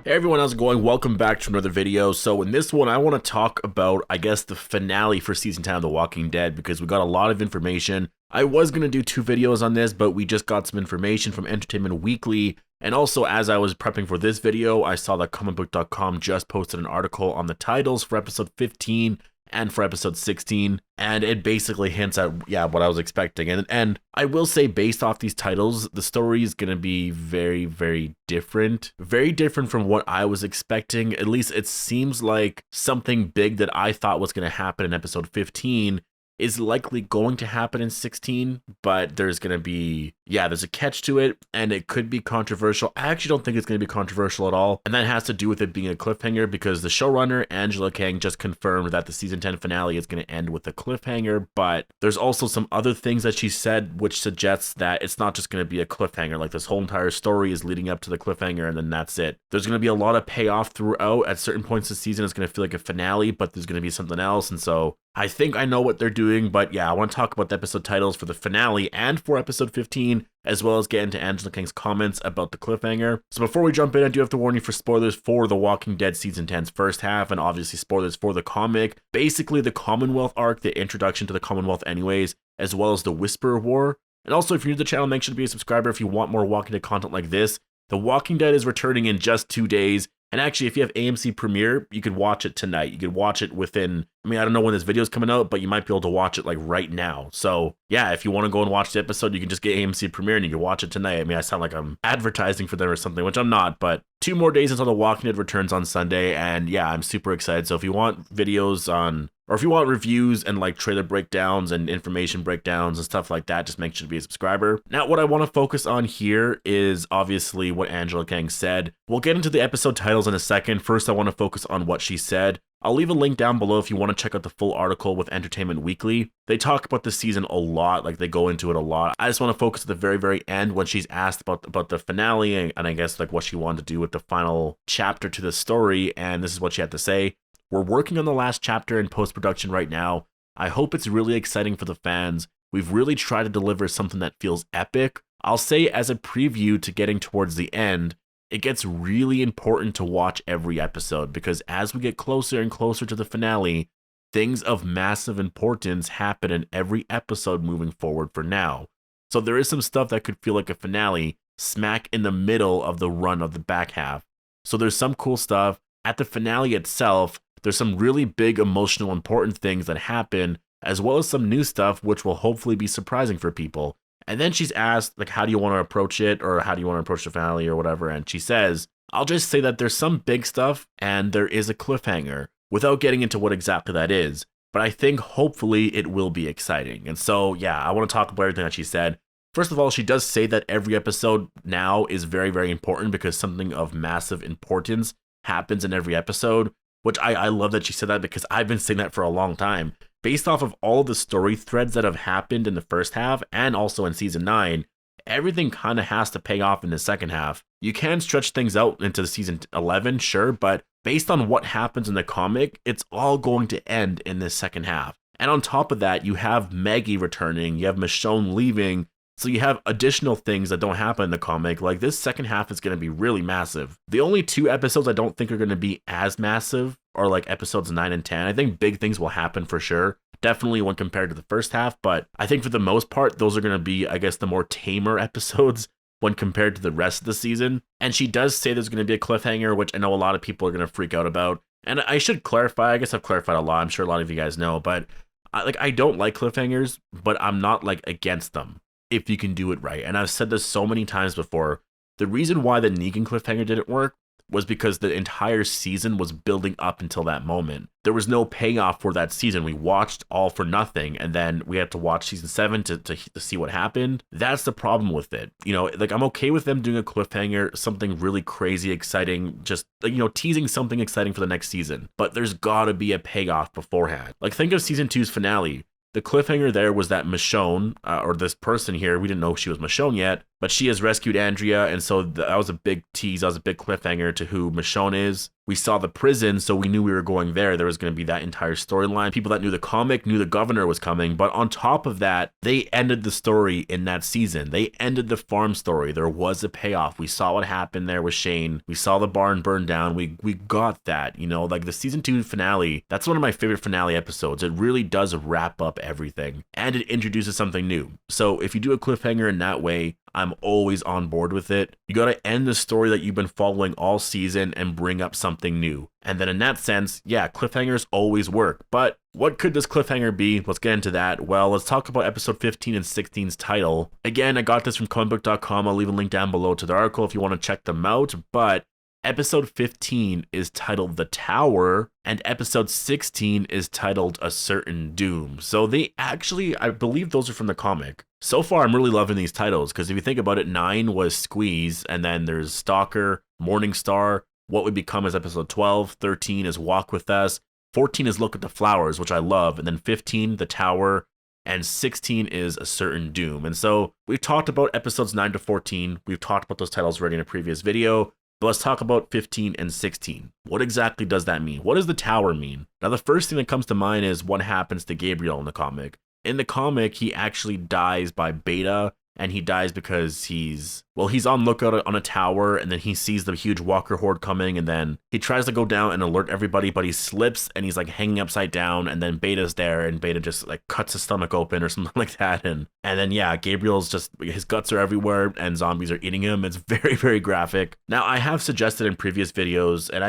Hey everyone, how's it going? Welcome back to another video. So in this one, I want to talk about, I guess, the finale for Season 10 of The Walking Dead, because we got a lot of information. I was going to do 2 videos on this, but we just got some information from Entertainment Weekly. And also, as I was prepping for this video, I saw that comicbook.com just posted an article on the titles for episode 15 and for episode 16, and it basically hints at, what I was expecting. And I will say, based off these titles, the story is going to be very, very different. Very different from what I was expecting. At least it seems like something big that I thought was going to happen in episode 15 is likely going to happen in 16, but there's going to be, there's a catch to it, and it could be controversial. I actually don't think it's going to be controversial at all, and that has to do with it being a cliffhanger, because the showrunner, Angela Kang, just confirmed that the season 10 finale is going to end with a cliffhanger, but there's also some other things that she said which suggests that it's not just going to be a cliffhanger. Like, this whole entire story is leading up to the cliffhanger, and then that's it. There's going to be a lot of payoff throughout. At certain points of the season, it's going to feel like a finale, but there's going to be something else, and so I think I know what they're doing, but I want to talk about the episode titles for the finale and for episode 15, as well as get into Angela Kang's comments about the cliffhanger. So before we jump in, I do have to warn you for spoilers for The Walking Dead Season 10's first half, and obviously spoilers for the comic. Basically, the Commonwealth arc, the introduction to the Commonwealth anyways, as well as the Whisper War. And also, if you're new to the channel, make sure to be a subscriber if you want more Walking Dead content like this. The Walking Dead is returning in just 2 days. And actually, if you have AMC Premiere, you could watch it tonight. You could watch it within, I don't know when this video is coming out, but you might be able to watch it like right now. So if you want to go and watch the episode, you can just get AMC Premiere and you can watch it tonight. I sound like I'm advertising for them or something, which I'm not, but 2 more days until The Walking Dead returns on Sunday. And I'm super excited. So if you want videos on, or if you want reviews and like trailer breakdowns and information breakdowns and stuff like that, just make sure to be a subscriber. Now, what I want to focus on here is obviously what Angela Kang said. We'll get into the episode titles in a second. First, I want to focus on what she said. I'll leave a link down below if you want to check out the full article with Entertainment Weekly. They talk about the season a lot, like they go into it a lot. I just want to focus at the very, very end when she's asked about the finale and I guess like what she wanted to do with the final chapter to the story, and this is what she had to say. We're working on the last chapter in post-production right now. I hope it's really exciting for the fans. We've really tried to deliver something that feels epic. I'll say as a preview to getting towards the end, it gets really important to watch every episode, because as we get closer and closer to the finale, things of massive importance happen in every episode moving forward for now. So there is some stuff that could feel like a finale smack in the middle of the run of the back half. So there's some cool stuff. At the finale itself, there's some really big emotional important things that happen, as well as some new stuff which will hopefully be surprising for people. And then she's asked, like, how do you want to approach it, or how do you want to approach the finale or whatever, and she says, I'll just say that there's some big stuff and there is a cliffhanger, without getting into what exactly that is. But I think hopefully it will be exciting. And so I want to talk about everything that she said. First of all, she does say that every episode now is very, very important, because something of massive importance happens in every episode, which I love that she said that, because I've been saying that for a long time. Based off of all the story threads that have happened in the first half and also in season 9, everything kind of has to pay off in the second half. You can stretch things out into season 11, sure, but based on what happens in the comic, it's all going to end in this second half. And on top of that, you have Maggie returning, you have Michonne leaving, so you have additional things that don't happen in the comic. Like, this second half is going to be really massive. The only 2 episodes I don't think are going to be as massive are like episodes 9 and 10. I think big things will happen for sure. Definitely when compared to the first half, but I think for the most part, those are going to be, I guess, the more tamer episodes when compared to the rest of the season. And she does say there's going to be a cliffhanger, which I know a lot of people are going to freak out about. And I should clarify, I guess I've clarified a lot. I'm sure a lot of you guys know, but I don't like cliffhangers, but I'm not like against them if you can do it right. And I've said this so many times before. The reason why the Negan cliffhanger didn't work was because the entire season was building up until that moment. There was no payoff for that season. We watched all for nothing, and then we had to watch season 7 to see what happened. That's the problem with it. Like, I'm okay with them doing a cliffhanger, something really crazy, exciting, just, teasing something exciting for the next season. But there's gotta be a payoff beforehand. Like, think of season 2's finale. The cliffhanger there was that Michonne, or this person here, we didn't know she was Michonne yet, but she has rescued Andrea, and so that was a big tease, that was a big cliffhanger to who Michonne is. We saw the prison, so we knew we were going there. There was going to be that entire storyline. People that knew the comic knew the governor was coming, but on top of that, they ended the story in that season. They ended the farm story. There was a payoff. We saw what happened there with Shane. We saw the barn burn down. We got that, you know, like the season 2 finale. That's one of my favorite finale episodes. It really does wrap up everything, and it introduces something new. So if you do a cliffhanger in that way, I'm always on board with it. You got to end the story that you've been following all season and bring up something new. And then in that sense, yeah, cliffhangers always work. But what could this cliffhanger be? Let's get into that. Well, let's talk about episode 15 and 16's title. Again, I got this from comicbook.com. I'll leave a link down below to the article if you want to check them out. But episode 15 is titled The Tower, and episode 16 is titled A Certain Doom. So they actually, I believe those are from the comic. So far, I'm really loving these titles, because if you think about it, 9 was Squeeze, and then there's Stalker, Morning Star, What Would Become is episode 12, 13 is Walk With Us, 14 is Look at the Flowers, which I love, and then 15, The Tower, and 16 is A Certain Doom. And so we've talked about episodes 9 to 14. We've talked about those titles already in a previous video. But let's talk about 15 and 16. What exactly does that mean? What does the tower mean? Now, the first thing that comes to mind is what happens to Gabriel in the comic. In the comic, he actually dies by Beta, and he dies because he's on lookout on a tower, and then he sees the huge walker horde coming, and then he tries to go down and alert everybody, but he slips, and he's like hanging upside down, and then Beta's there, and Beta just like cuts his stomach open or something like that, and then yeah, Gabriel's just, his guts are everywhere, and zombies are eating him. It's very, very graphic. Now, I have suggested in previous videos, and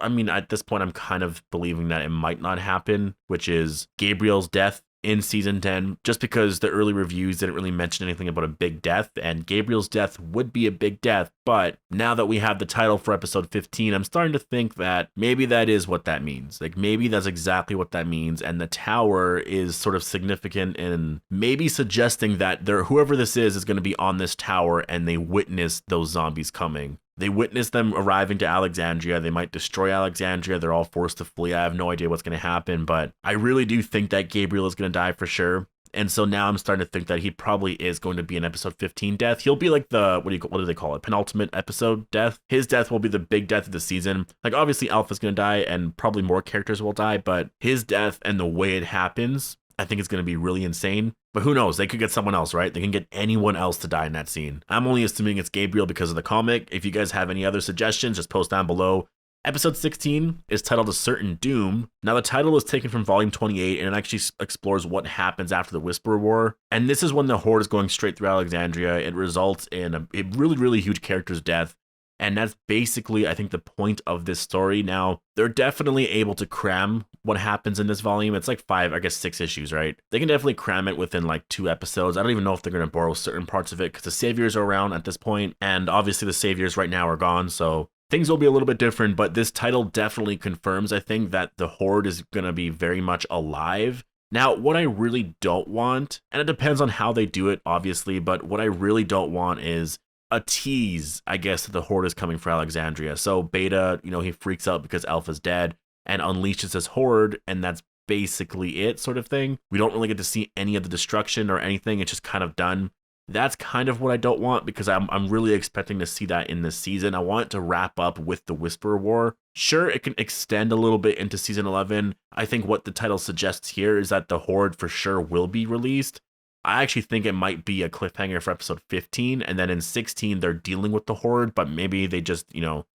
I mean, at this point, I'm kind of believing that it might not happen, which is Gabriel's death in season 10, just because the early reviews didn't really mention anything about a big death, and Gabriel's death would be a big death. But now that we have the title for episode 15, I'm starting to think that maybe that is what that means. Like, maybe that's exactly what that means, and the tower is sort of significant in maybe suggesting that whoever this is going to be on this tower, and they witness those zombies coming. They witness them arriving to Alexandria. They might destroy Alexandria. They're all forced to flee. I have no idea what's going to happen, but I really do think that Gabriel is going to die for sure. And so now I'm starting to think that he probably is going to be an episode 15 death. He'll be like the, what do they call it? Penultimate episode death. His death will be the big death of the season. Like, obviously Alpha's going to die and probably more characters will die, but his death and the way it happens, I think it's going to be really insane. But who knows? They could get someone else, right? They can get anyone else to die in that scene. I'm only assuming it's Gabriel because of the comic. If you guys have any other suggestions, just post down below. Episode 16 is titled A Certain Doom. Now, the title is taken from volume 28, and it actually explores what happens after the Whisperer War. And this is when the Horde is going straight through Alexandria. It results in a really, really huge character's death. And that's basically, I think, the point of this story. Now, they're definitely able to cram what happens in this volume. It's like 6 issues, right? They can definitely cram it within like 2 episodes. I don't even know if they're going to borrow certain parts of it because the Saviors are around at this point, and obviously the Saviors right now are gone, so things will be a little bit different, but this title definitely confirms, I think, that the Horde is going to be very much alive. Now, what I really don't want, and it depends on how they do it, obviously, but what I really don't want is a tease, I guess, that the Horde is coming for Alexandria. So Beta, he freaks out because Alpha's dead and unleashes his Horde, and that's basically it, sort of thing. We don't really get to see any of the destruction or anything. It's just kind of done. That's kind of what I don't want, because I'm really expecting to see that in this season. I want it to wrap up with the Whisperer War. Sure, it can extend a little bit into season 11. I think what the title suggests here is that the Horde for sure will be released. I actually think it might be a cliffhanger for episode 15, and then in 16 they're dealing with the Horde, but maybe they just,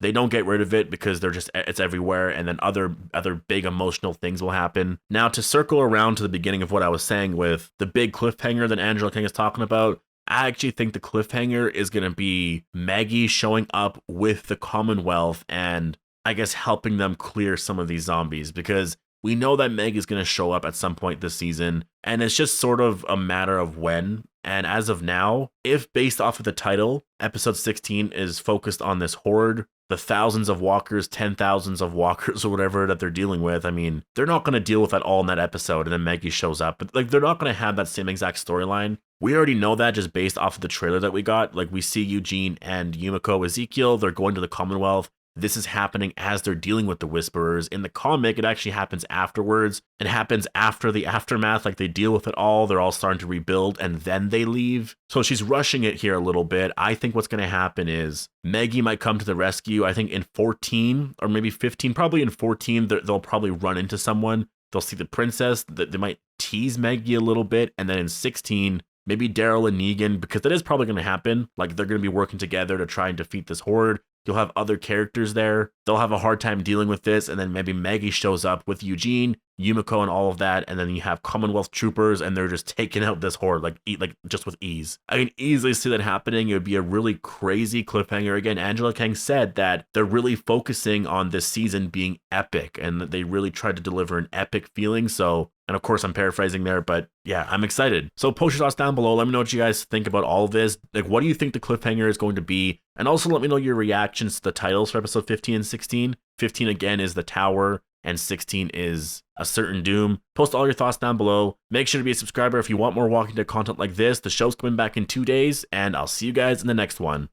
they don't get rid of it because it's everywhere, and then other big emotional things will happen. Now, to circle around to the beginning of what I was saying with the big cliffhanger that Angela King is talking about, I actually think the cliffhanger is going to be Maggie showing up with the Commonwealth and I guess helping them clear some of these zombies, because we know that Meg is going to show up at some point this season, and it's just sort of a matter of when. And as of now, if based off of the title, episode 16 is focused on this Horde, the thousands of walkers, 10,000s of walkers or whatever that they're dealing with, I mean, they're not going to deal with that all in that episode, and then Maggie shows up. But like, they're not going to have that same exact storyline. We already know that just based off of the trailer that we got. Like, we see Eugene and Yumiko Ezekiel, they're going to the Commonwealth. this is happening as they're dealing with the Whisperers. In the comic, it actually happens afterwards. It happens after the aftermath, like they deal with it all. They're all starting to rebuild and then they leave. So she's rushing it here a little bit. I think what's going to happen is Maggie might come to the rescue. I think in 14 or maybe 15, probably in 14, they'll probably run into someone. They'll see the princess. They might tease Maggie a little bit. And then in 16, maybe Daryl and Negan, because that is probably going to happen. Like they're going to be working together to try and defeat this horde. You'll have other characters there. They'll have a hard time dealing with this. And then maybe Maggie shows up with Eugene, Yumiko, and all of that. And then you have Commonwealth troopers and they're just taking out this horde like just with ease. I can easily see that happening. It would be a really crazy cliffhanger. Again, Angela Kang said that they're really focusing on this season being epic and that they really tried to deliver an epic feeling. So, and of course I'm paraphrasing there, but yeah, I'm excited. So post your thoughts down below. Let me know what you guys think about all of this. Like, what do you think the cliffhanger is going to be? And also let me know your reactions to the titles for episode 15 and 16. 15 again is The Tower, and 16 is A Certain Doom. Post all your thoughts down below. Make sure to be a subscriber if you want more Walking Dead content like this. The show's coming back in 2 days, and I'll see you guys in the next one.